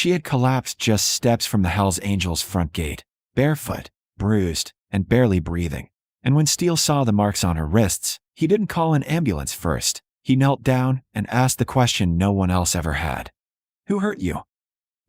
She had collapsed just steps from the Hell's Angels' front gate, barefoot, bruised, and barely breathing. And when Steele saw the marks on her wrists, he didn't call an ambulance first. He knelt down and asked the question no one else ever had. "Who hurt you?"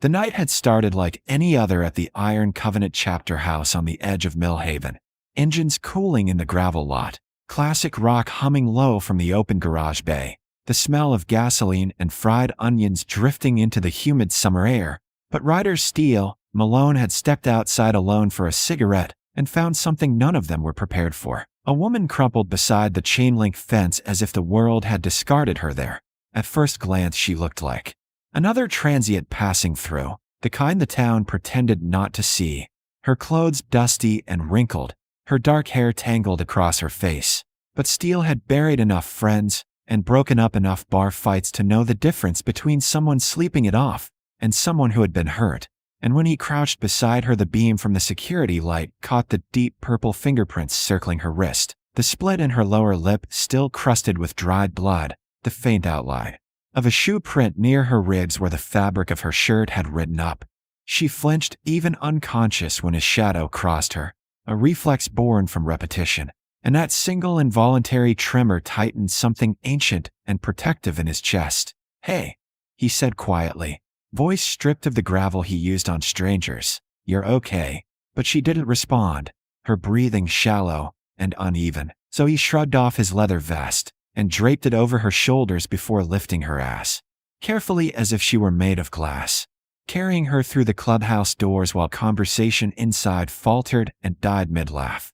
The night had started like any other at the Iron Covenant chapter house on the edge of Millhaven. Engines cooling in the gravel lot, classic rock humming low from the open garage bay, the smell of gasoline and fried onions drifting into the humid summer air. But Ryder Steele, Malone had stepped outside alone for a cigarette and found something none of them were prepared for. A woman crumpled beside the chain-link fence as if the world had discarded her there. At first glance she looked like another transient passing through, the kind the town pretended not to see. Her clothes dusty and wrinkled, her dark hair tangled across her face. But Steele had buried enough friends and broken up enough bar fights to know the difference between someone sleeping it off and someone who had been hurt. And when he crouched beside her, the beam from the security light caught the deep purple fingerprints circling her wrist, the split in her lower lip still crusted with dried blood, the faint outline of a shoe print near her ribs where the fabric of her shirt had ridden up. She flinched, even unconscious, when his shadow crossed her, a reflex born from repetition. And that single involuntary tremor tightened something ancient and protective in his chest. "Hey," he said quietly, voice stripped of the gravel he used on strangers. "You're okay." But she didn't respond, her breathing shallow and uneven. So he shrugged off his leather vest and draped it over her shoulders before lifting her ass, carefully as if she were made of glass, carrying her through the clubhouse doors while conversation inside faltered and died mid-laugh.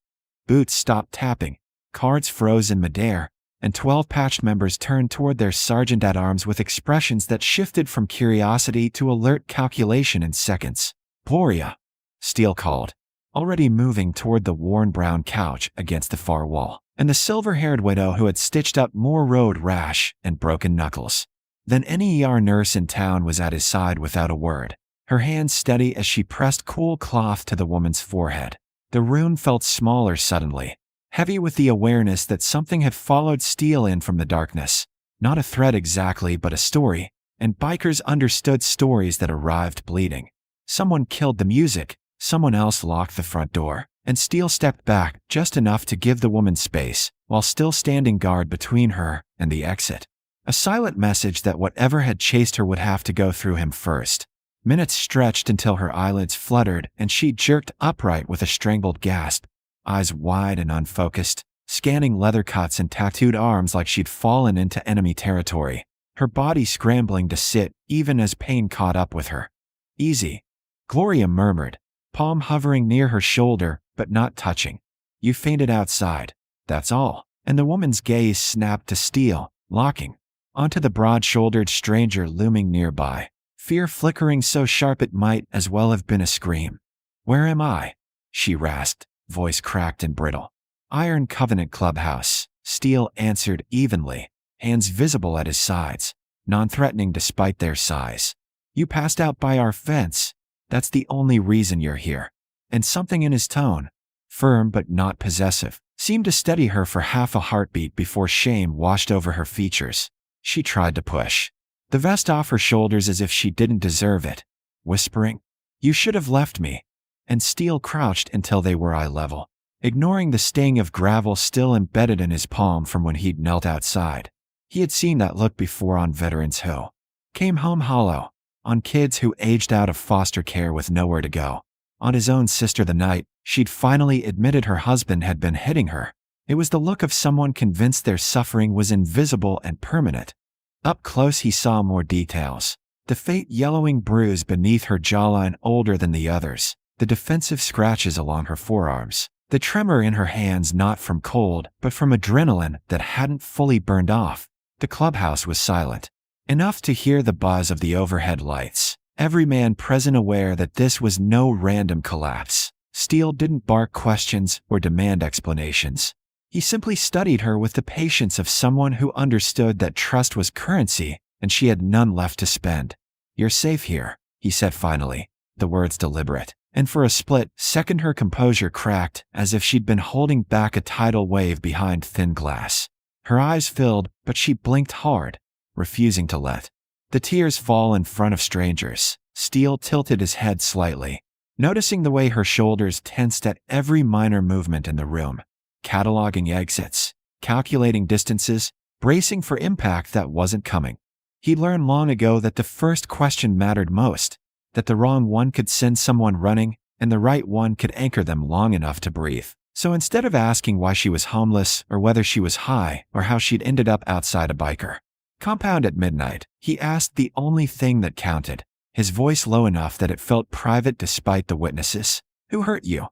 Boots stopped tapping, cards froze in midair, and 12 patched members turned toward their sergeant-at-arms with expressions that shifted from curiosity to alert calculation in seconds. "Gloria," Steele called, already moving toward the worn brown couch against the far wall, and the silver-haired widow who had stitched up more road rash and broken knuckles than any ER nurse in town was at his side without a word, her hands steady as she pressed cool cloth to the woman's forehead. The room felt smaller suddenly, heavy with the awareness that something had followed Steele in from the darkness. Not a threat exactly, but a story, and bikers understood stories that arrived bleeding. Someone killed the music, someone else locked the front door, and Steele stepped back just enough to give the woman space, while still standing guard between her and the exit. A silent message that whatever had chased her would have to go through him first. Minutes stretched until her eyelids fluttered and she jerked upright with a strangled gasp, eyes wide and unfocused, scanning leather cuts and tattooed arms like she'd fallen into enemy territory, her body scrambling to sit even as pain caught up with her. "Easy," Gloria murmured, palm hovering near her shoulder but not touching. "You fainted outside, that's all." And the woman's gaze snapped to Steele, locking onto the broad-shouldered stranger looming nearby, fear flickering so sharp it might as well have been a scream. "Where am I?" she rasped, voice cracked and brittle. "Iron Covenant Clubhouse," Steele answered evenly, hands visible at his sides, non-threatening despite their size. "You passed out by our fence. That's the only reason you're here." And something in his tone, firm but not possessive, seemed to steady her for half a heartbeat before shame washed over her features. She tried to push the vest off her shoulders as if she didn't deserve it, whispering, "You should have left me." And Steele crouched until they were eye level, ignoring the sting of gravel still embedded in his palm from when he'd knelt outside. He had seen that look before on veterans who came home hollow, on kids who aged out of foster care with nowhere to go, on his own sister the night she'd finally admitted her husband had been hitting her. It was the look of someone convinced their suffering was invisible and permanent. Up close he saw more details. The faint yellowing bruise beneath her jawline older than the others, the defensive scratches along her forearms, the tremor in her hands not from cold but from adrenaline that hadn't fully burned off. The clubhouse was silent, enough to hear the buzz of the overhead lights, every man present aware that this was no random collapse. Steele didn't bark questions or demand explanations. He simply studied her with the patience of someone who understood that trust was currency and she had none left to spend. "You're safe here," he said finally, the words deliberate. And for a split second her composure cracked as if she'd been holding back a tidal wave behind thin glass. Her eyes filled, but she blinked hard, refusing to let the tears fall in front of strangers. Steele tilted his head slightly, noticing the way her shoulders tensed at every minor movement in the room, cataloging exits, calculating distances, bracing for impact that wasn't coming. He learned long ago that the first question mattered most, that the wrong one could send someone running, and the right one could anchor them long enough to breathe. So instead of asking why she was homeless or whether she was high or how she'd ended up outside a biker compound at midnight, he asked the only thing that counted, his voice low enough that it felt private despite the witnesses. Who hurt you?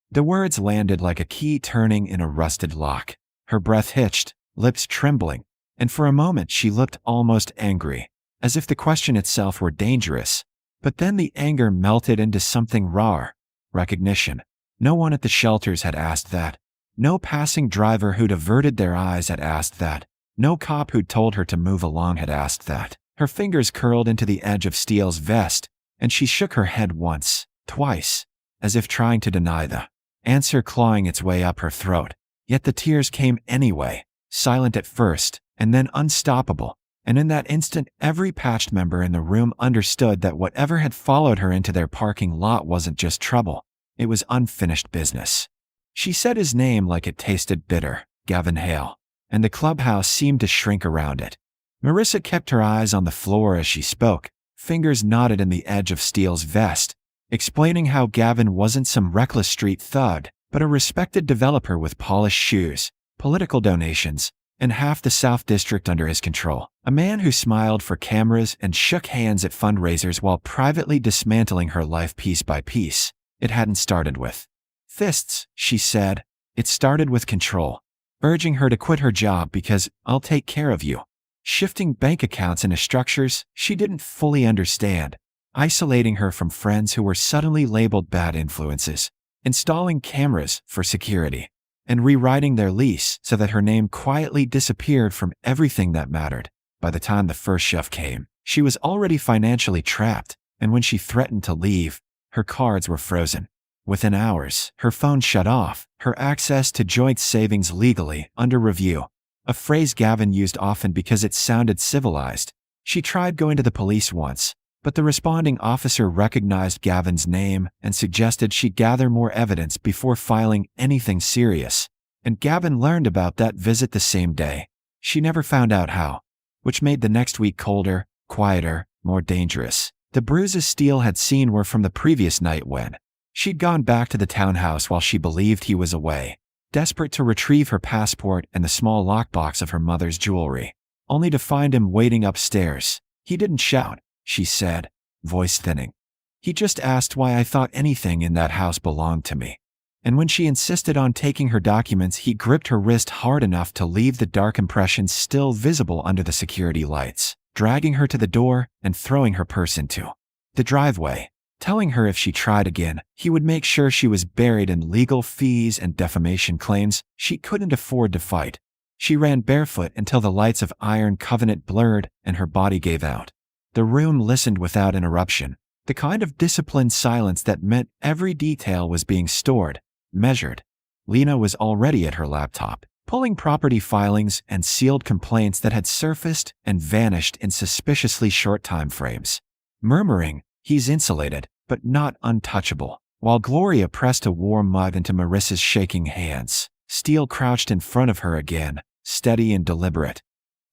The words landed like a key turning in a rusted lock. Her breath hitched, lips trembling, and for a moment she looked almost angry, as if the question itself were dangerous. But then the anger melted into something raw. Recognition. No one at the shelters had asked that. No passing driver who'd averted their eyes had asked that. No cop who'd told her to move along had asked that. Her fingers curled into the edge of Steele's vest, and she shook her head once, twice, as if trying to deny the answer clawing its way up her throat. Yet the tears came anyway, silent at first, and then unstoppable. And in that instant, every patched member in the room understood that whatever had followed her into their parking lot wasn't just trouble. It was unfinished business. She said his name like it tasted bitter, Gavin Hale, and the clubhouse seemed to shrink around it. Marissa kept her eyes on the floor as she spoke, fingers knotted in the edge of Steele's vest, explaining how Gavin wasn't some reckless street thug, but a respected developer with polished shoes, political donations, and half the South District under his control. A man who smiled for cameras and shook hands at fundraisers while privately dismantling her life piece by piece. It hadn't started with fists, she said. It started with control, urging her to quit her job because I'll take care of you. Shifting bank accounts into structures she didn't fully understand, isolating her from friends who were suddenly labeled bad influences, installing cameras for security, and rewriting their lease so that her name quietly disappeared from everything that mattered. By the time the first shove came, she was already financially trapped, and when she threatened to leave, her cards were frozen. Within hours, her phone shut off, her access to joint savings legally under review, a phrase Gavin used often because it sounded civilized. She tried going to the police once, but the responding officer recognized Gavin's name and suggested she gather more evidence before filing anything serious. And Gavin learned about that visit the same day. She never found out how, which made the next week colder, quieter, more dangerous. The bruises Steele had seen were from the previous night when she'd gone back to the townhouse while she believed he was away, desperate to retrieve her passport and the small lockbox of her mother's jewelry, only to find him waiting upstairs. He didn't shout, she said, voice thinning. He just asked why I thought anything in that house belonged to me. And when she insisted on taking her documents, he gripped her wrist hard enough to leave the dark impressions still visible under the security lights, dragging her to the door and throwing her purse into the driveway, telling her if she tried again, he would make sure she was buried in legal fees and defamation claims she couldn't afford to fight. She ran barefoot until the lights of Iron Covenant blurred and her body gave out. The room listened without interruption, the kind of disciplined silence that meant every detail was being stored, measured. Lena was already at her laptop, pulling property filings and sealed complaints that had surfaced and vanished in suspiciously short time frames. Murmuring, he's insulated, but not untouchable. While Gloria pressed a warm mug into Marissa's shaking hands, Steele crouched in front of her again, steady and deliberate.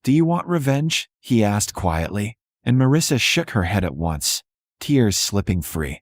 Do you want revenge? He asked quietly, and Marissa shook her head at once, tears slipping free.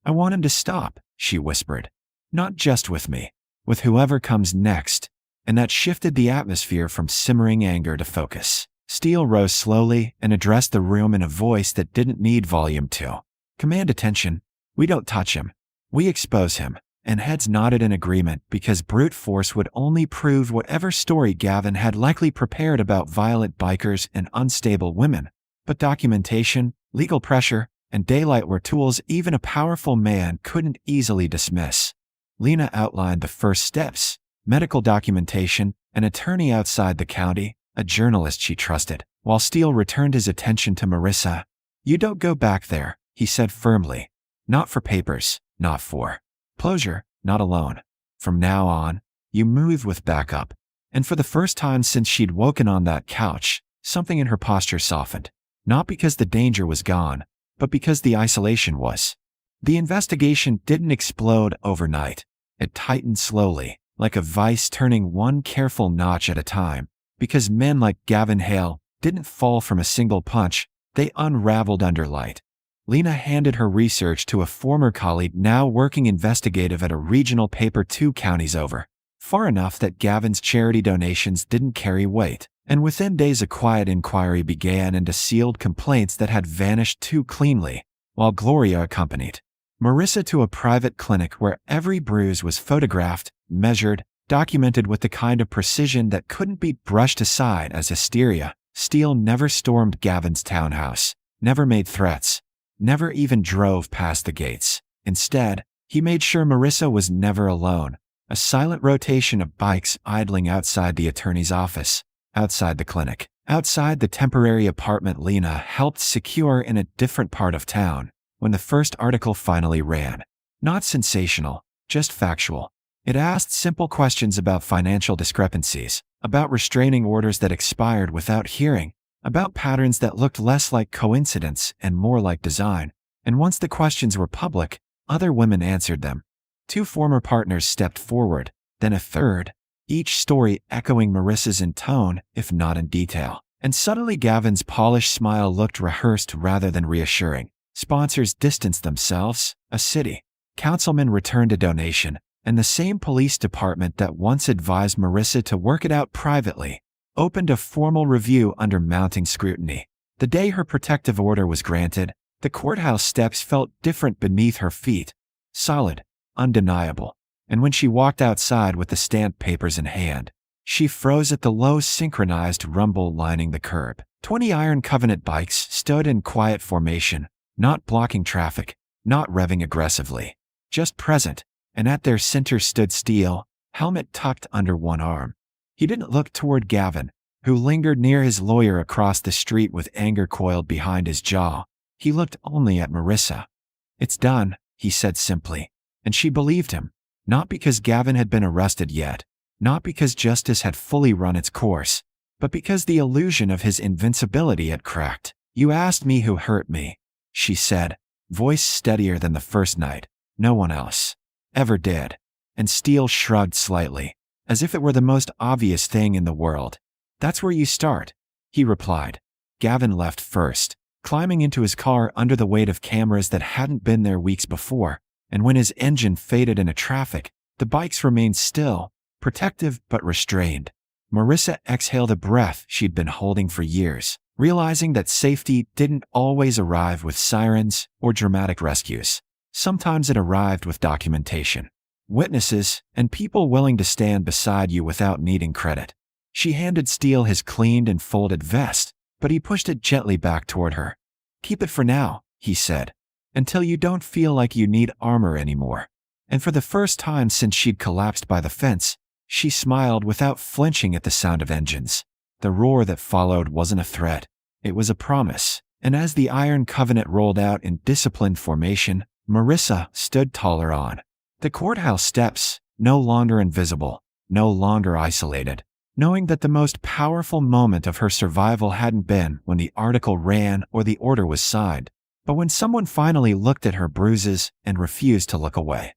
I want him to stop, she whispered. Not just with me, with whoever comes next. And that shifted the atmosphere from simmering anger to focus. Steele rose slowly and addressed the room in a voice that didn't need volume to command attention. We don't touch him. We expose him. And heads nodded in agreement because brute force would only prove whatever story Gavin had likely prepared about violent bikers and unstable women. But documentation, legal pressure, and daylight were tools even a powerful man couldn't easily dismiss. Lena outlined the first steps: medical documentation, an attorney outside the county, a journalist she trusted, while Steele returned his attention to Marissa. You don't go back there, he said firmly. Not for papers, not for closure, not alone. From now on, you move with backup. And for the first time since she'd woken on that couch, something in her posture softened. Not because the danger was gone, but because the isolation was. The investigation didn't explode overnight. It tightened slowly, like a vice turning one careful notch at a time. Because men like Gavin Hale didn't fall from a single punch, they unraveled under light. Lena handed her research to a former colleague now working investigative at a regional paper 2 counties over. Far enough that Gavin's charity donations didn't carry weight, and within days a quiet inquiry began into sealed complaints that had vanished too cleanly, while Gloria accompanied Marissa to a private clinic where every bruise was photographed, measured, documented with the kind of precision that couldn't be brushed aside as hysteria. Steele never stormed Gavin's townhouse, never made threats, never even drove past the gates. Instead, he made sure Marissa was never alone. A silent rotation of bikes idling outside the attorney's office, outside the clinic, outside the temporary apartment Lena helped secure in a different part of town. When the first article finally ran, not sensational, just factual. It asked simple questions about financial discrepancies, about restraining orders that expired without hearing, about patterns that looked less like coincidence and more like design. And once the questions were public, other women answered them. 2 former partners stepped forward, then a third, each story echoing Marissa's in tone, if not in detail. And suddenly Gavin's polished smile looked rehearsed rather than reassuring. Sponsors distanced themselves, a city councilman returned a donation, and the same police department that once advised Marissa to work it out privately opened a formal review under mounting scrutiny. The day her protective order was granted, the courthouse steps felt different beneath her feet, solid, undeniable. And when she walked outside with the stamped papers in hand, she froze at the low synchronized rumble lining the curb. 20 Iron Covenant bikes stood in quiet formation, not blocking traffic, not revving aggressively, just present, and at their center stood Steele, helmet tucked under one arm. He didn't look toward Gavin, who lingered near his lawyer across the street with anger coiled behind his jaw. He looked only at Marissa. "It's done," he said simply, and she believed him, not because Gavin had been arrested yet, not because justice had fully run its course, but because the illusion of his invincibility had cracked. "You asked me who hurt me," she said, voice steadier than the first night. "No one else ever did." And Steele shrugged slightly, as if it were the most obvious thing in the world. "That's where you start," he replied. Gavin left first, climbing into his car under the weight of cameras that hadn't been there weeks before, and when his engine faded into traffic, the bikes remained still, protective but restrained. Marissa exhaled a breath she'd been holding for years, realizing that safety didn't always arrive with sirens or dramatic rescues. Sometimes it arrived with documentation, witnesses, and people willing to stand beside you without needing credit. She handed Steele his cleaned and folded vest, but he pushed it gently back toward her. "Keep it for now," he said, "until you don't feel like you need armor anymore." And for the first time since she'd collapsed by the fence, she smiled without flinching at the sound of engines. The roar that followed wasn't a threat. It was a promise. And as the Iron Covenant rolled out in disciplined formation, Marissa stood taller on the courthouse steps, no longer invisible, no longer isolated, knowing that the most powerful moment of her survival hadn't been when the article ran or the order was signed, but when someone finally looked at her bruises and refused to look away.